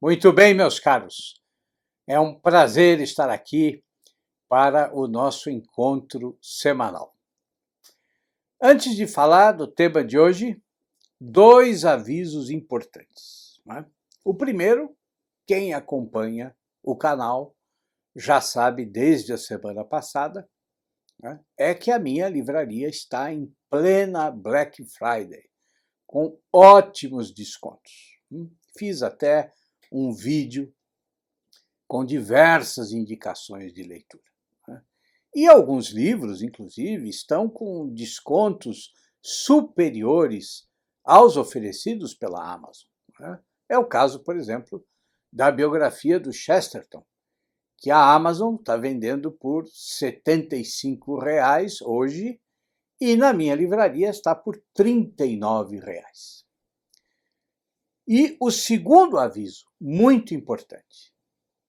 Muito bem, meus caros. É um prazer estar aqui para o nosso encontro semanal. Antes de falar do tema de hoje, dois avisos importantes. O primeiro, quem acompanha o canal já sabe desde a semana passada, é que a minha livraria está em plena Black Friday, com ótimos descontos. Fiz até um vídeo com diversas indicações de leitura. E alguns livros, inclusive, estão com descontos superiores aos oferecidos pela Amazon. É o caso, por exemplo, da biografia do Chesterton, que a Amazon está vendendo por R$ 75 hoje e na minha livraria está por R$ 39. E o segundo aviso, muito importante.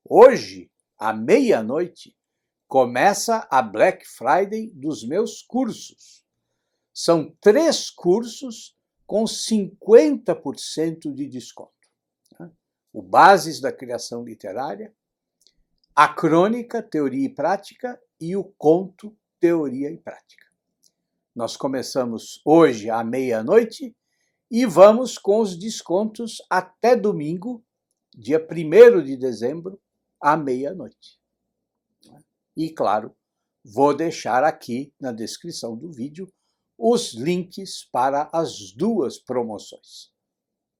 Hoje, à meia-noite, começa a Black Friday dos meus cursos. São 3 cursos com 50% de desconto. O Bases da Criação Literária, a Crônica, Teoria e Prática e o Conto, Teoria e Prática. Nós começamos hoje à meia-noite e vamos com os descontos até domingo, dia 1º de dezembro, à meia-noite. E, claro, vou deixar aqui na descrição do vídeo os links para as duas promoções,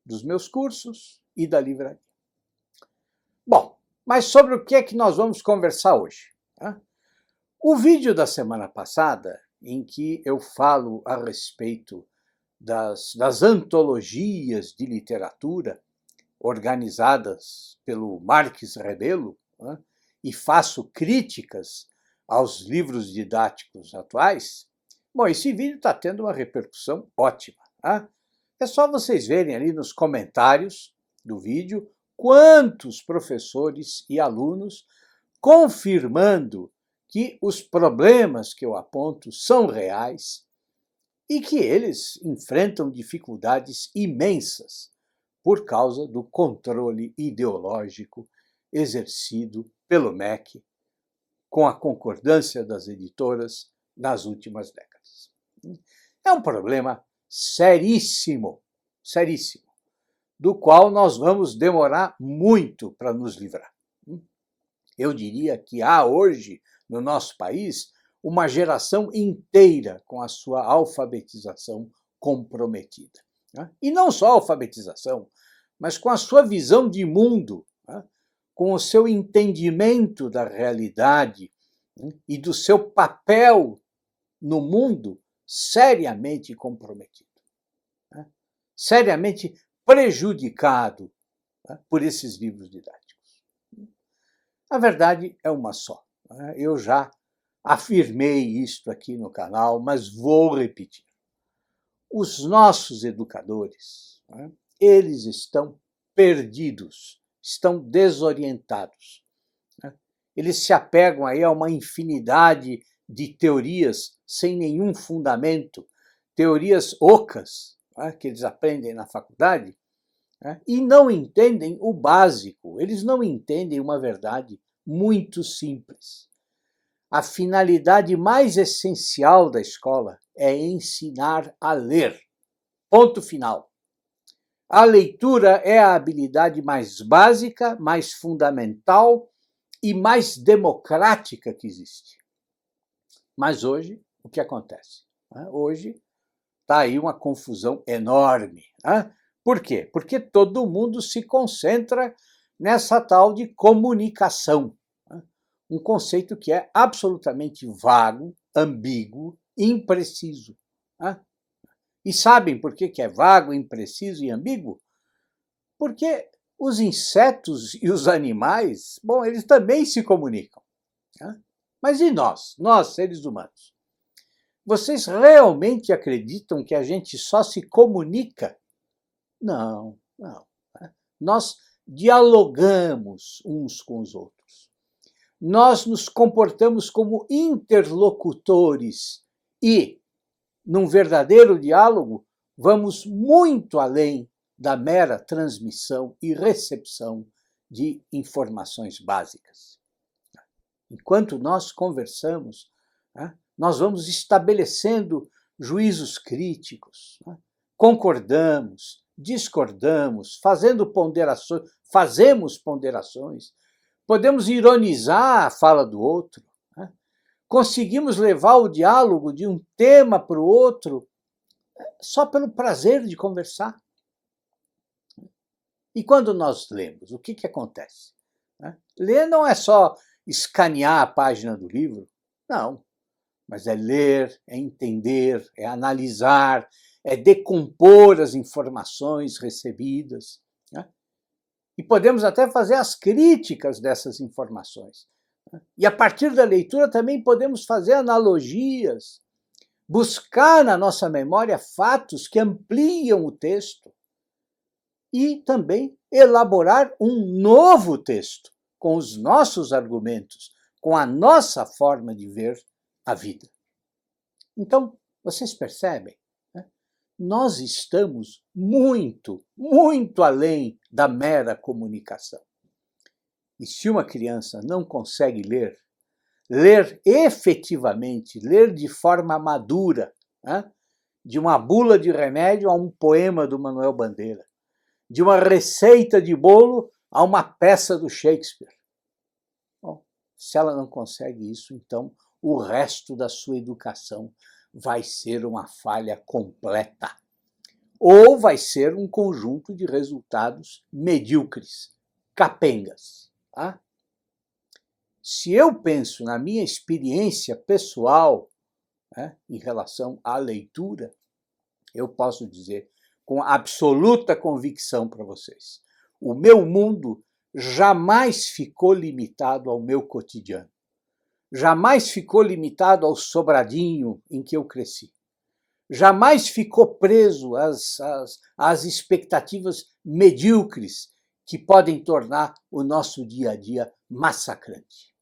dos meus cursos e da livraria. Bom, mas sobre o que é que nós vamos conversar hoje? O vídeo da semana passada, em que eu falo a respeito das antologias de literatura organizadas pelo Marques Rebelo, e faço críticas aos livros didáticos atuais, bom, esse vídeo está tendo uma repercussão ótima. É só vocês verem ali nos comentários do vídeo quantos professores e alunos confirmando que os problemas que eu aponto são reais e que eles enfrentam dificuldades imensas por causa do controle ideológico exercido pelo MEC com a concordância das editoras nas últimas décadas. É um problema seríssimo, seríssimo, do qual nós vamos demorar muito para nos livrar. Eu diria que há hoje, no nosso país, uma geração inteira com a sua alfabetização comprometida. E não só a alfabetização, mas com a sua visão de mundo, com o seu entendimento da realidade e do seu papel no mundo seriamente comprometido, seriamente prejudicado por esses livros didáticos. A verdade é uma só. Eu já afirmei isto aqui no canal, mas vou repetir. Os nossos educadores, eles estão perdidos, estão desorientados. Eles se apegam aí a uma infinidade de teorias sem nenhum fundamento, teorias ocas, que eles aprendem na faculdade, e não entendem o básico, eles não entendem uma verdade muito simples. A finalidade mais essencial da escola é ensinar a ler. Ponto final. A leitura é a habilidade mais básica, mais fundamental e mais democrática que existe. Mas hoje, o que acontece? Hoje está aí uma confusão enorme. Por quê? Porque todo mundo se concentra nessa tal de comunicação. Um conceito que é absolutamente vago, ambíguo, impreciso. E sabem por que é vago, impreciso e ambíguo? Porque os insetos e os animais, bom, eles também se comunicam. Mas e nós seres humanos? Vocês realmente acreditam que a gente só se comunica? Não. Nós dialogamos uns com os outros. Nós nos comportamos como interlocutores e, num verdadeiro diálogo, vamos muito além da mera transmissão e recepção de informações básicas. Enquanto nós conversamos, nós vamos estabelecendo juízos críticos, concordamos, discordamos, fazemos ponderações, podemos ironizar a fala do outro, conseguimos levar o diálogo de um tema para o outro só pelo prazer de conversar. E quando nós lemos, o que acontece? Ler não é só escanear a página do livro, não. Mas é ler, é entender, é analisar, é decompor as informações recebidas. E podemos até fazer as críticas dessas informações. E a partir da leitura também podemos fazer analogias, buscar na nossa memória fatos que ampliam o texto e também elaborar um novo texto com os nossos argumentos, com a nossa forma de ver a vida. Então, vocês percebem? Nós estamos muito, muito além da mera comunicação. E se uma criança não consegue ler efetivamente, ler de forma madura, de uma bula de remédio a um poema do Manuel Bandeira, de uma receita de bolo a uma peça do Shakespeare. Bom, se ela não consegue isso, então o resto da sua educação vai ser uma falha completa. Ou vai ser um conjunto de resultados medíocres, capengas. Se eu penso na minha experiência pessoal, em relação à leitura, eu posso dizer com absoluta convicção para vocês: o meu mundo jamais ficou limitado ao meu cotidiano. Jamais ficou limitado ao sobradinho em que eu cresci. Jamais ficou preso às expectativas medíocres que podem tornar o nosso dia a dia massacrante.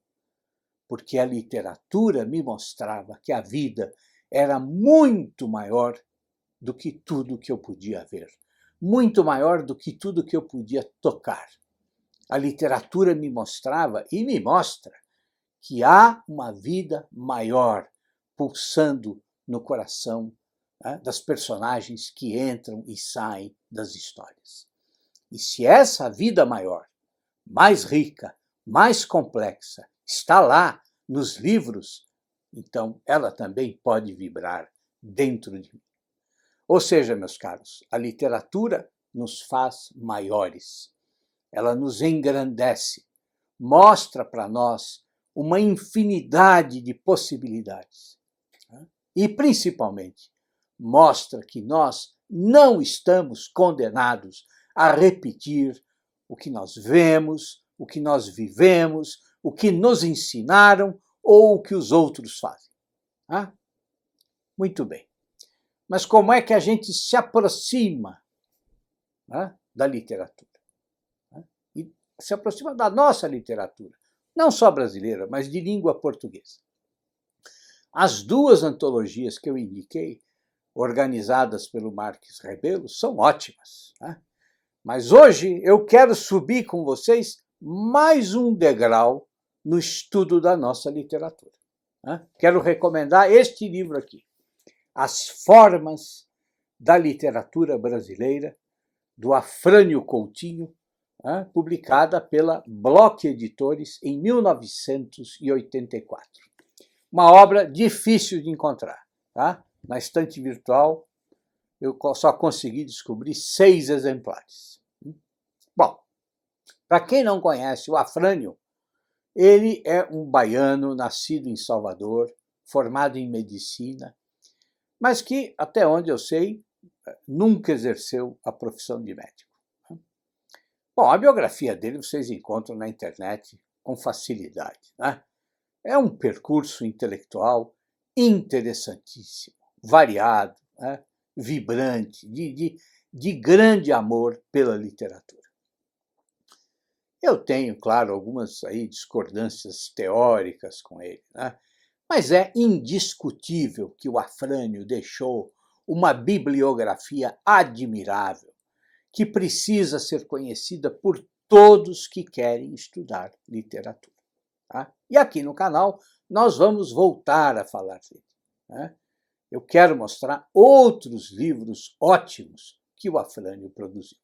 Porque a literatura me mostrava que a vida era muito maior do que tudo que eu podia ver, muito maior do que tudo que eu podia tocar. A literatura me mostrava e me mostra que há uma vida maior pulsando no coração das personagens que entram e saem das histórias. E se essa vida maior, mais rica, mais complexa, está lá nos livros, então ela também pode vibrar dentro de mim. Ou seja, meus caros, a literatura nos faz maiores. Ela nos engrandece, mostra para nós uma infinidade de possibilidades. E, principalmente, mostra que nós não estamos condenados a repetir o que nós vemos, o que nós vivemos, o que nos ensinaram ou o que os outros fazem. Muito bem. Mas como é que a gente se aproxima da literatura? E se aproxima da nossa literatura, não só brasileira, mas de língua portuguesa. As duas antologias que eu indiquei, organizadas pelo Marques Rebelo, são ótimas. Mas hoje eu quero subir com vocês mais um degrau no estudo da nossa literatura. Quero recomendar este livro aqui, As Formas da Literatura Brasileira, do Afrânio Coutinho, publicada pela Bloch Editores em 1984. Uma obra difícil de encontrar. Na estante virtual, eu só consegui descobrir 6 exemplares. Bom, para quem não conhece o Afrânio, ele é um baiano nascido em Salvador, formado em medicina, mas que, até onde eu sei, nunca exerceu a profissão de médico. Bom, a biografia dele vocês encontram na internet com facilidade. É um percurso intelectual interessantíssimo, variado, vibrante, de grande amor pela literatura. Eu tenho, claro, algumas discordâncias teóricas com ele, mas é indiscutível que o Afrânio deixou uma bibliografia admirável, que precisa ser conhecida por todos que querem estudar literatura. Tá? E aqui no canal nós vamos voltar a falar dele. Né? Eu quero mostrar outros livros ótimos que o Afrânio produziu.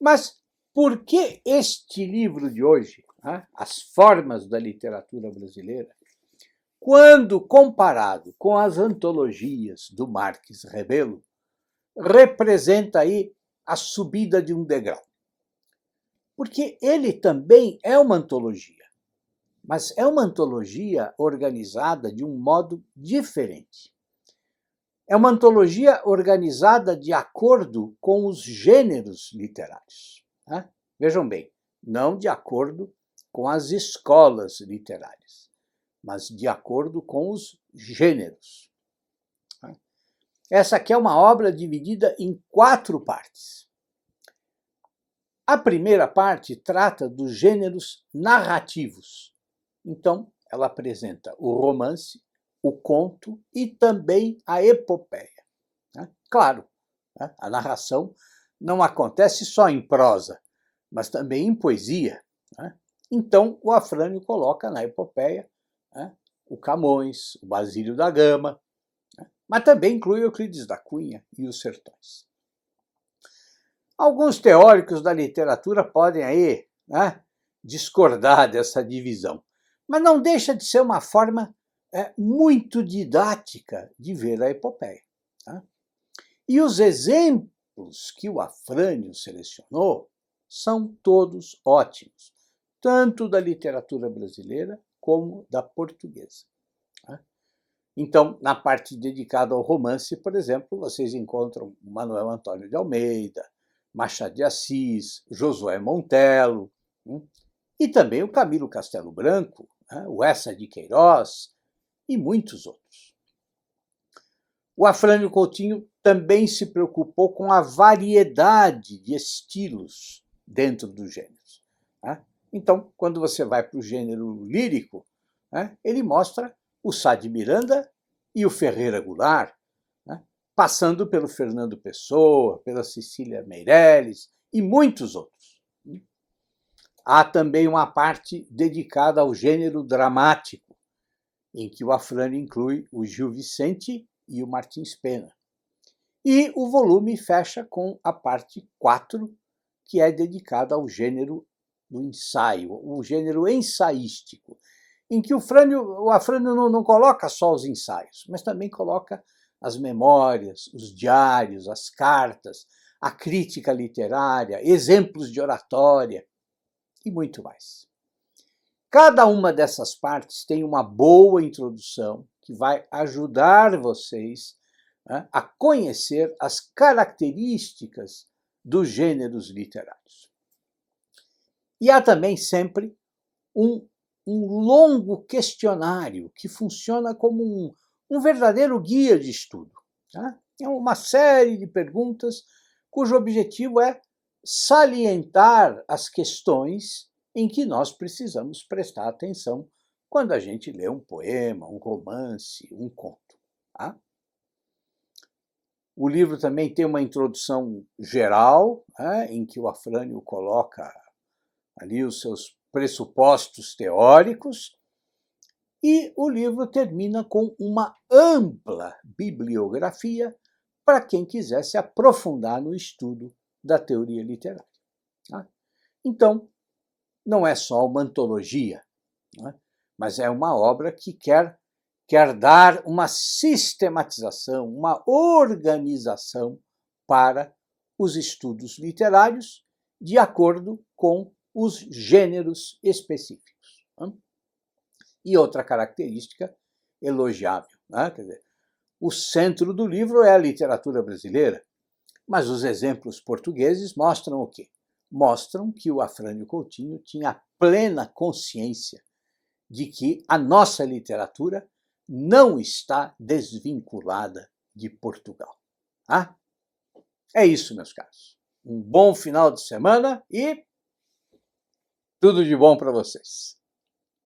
Mas por que este livro de hoje, né, As Formas da Literatura Brasileira, quando comparado com as antologias do Marques Rebelo, representa aí a subida de um degrau? Porque ele também é uma antologia, mas é uma antologia organizada de um modo diferente. É uma antologia organizada de acordo com os gêneros literários. Né? Vejam bem, não de acordo com as escolas literárias, mas de acordo com os gêneros. Essa aqui é uma obra dividida em 4 partes. A primeira parte trata dos gêneros narrativos. Então, ela apresenta o romance, o conto e também a epopeia. Claro, a narração não acontece só em prosa, mas também em poesia. Então, o Afrânio coloca na epopeia o Camões, o Basílio da Gama, mas também inclui Euclides da Cunha e os Sertões. Alguns teóricos da literatura podem aí discordar dessa divisão, mas não deixa de ser uma forma muito didática de ver a epopeia. E os exemplos que o Afrânio selecionou são todos ótimos, tanto da literatura brasileira como da portuguesa. Então, na parte dedicada ao romance, por exemplo, vocês encontram Manuel Antônio de Almeida, Machado de Assis, Josué Montello, e também o Camilo Castelo Branco, o Eça de Queiroz e muitos outros. O Afrânio Coutinho também se preocupou com a variedade de estilos dentro dos gêneros. Então, quando você vai para o gênero lírico, ele mostra o Sá de Miranda e o Ferreira Goulart, passando pelo Fernando Pessoa, pela Cecília Meirelles e muitos outros. Há também uma parte dedicada ao gênero dramático, em que o Afrânio inclui o Gil Vicente e o Martins Pena. E o volume fecha com a parte 4, que é dedicada ao gênero do ensaio, o gênero ensaístico, em que o Afrânio não coloca só os ensaios, mas também coloca as memórias, os diários, as cartas, a crítica literária, exemplos de oratória e muito mais. Cada uma dessas partes tem uma boa introdução que vai ajudar vocês a conhecer as características dos gêneros literários. E há também sempre um longo questionário que funciona como um verdadeiro guia de estudo. É uma série de perguntas cujo objetivo é salientar as questões em que nós precisamos prestar atenção quando a gente lê um poema, um romance, um conto. O livro também tem uma introdução geral, em que o Afrânio coloca ali os seus pressupostos teóricos, e o livro termina com uma ampla bibliografia para quem quiser se aprofundar no estudo da teoria literária. Então, não é só uma antologia, mas é uma obra que quer dar uma sistematização, uma organização para os estudos literários de acordo com os gêneros específicos. E outra característica elogiável, quer dizer, o centro do livro é a literatura brasileira, mas os exemplos portugueses mostram o quê? Mostram que o Afrânio Coutinho tinha plena consciência de que a nossa literatura não está desvinculada de Portugal. É isso, meus caros. Um bom final de semana e tudo de bom para vocês.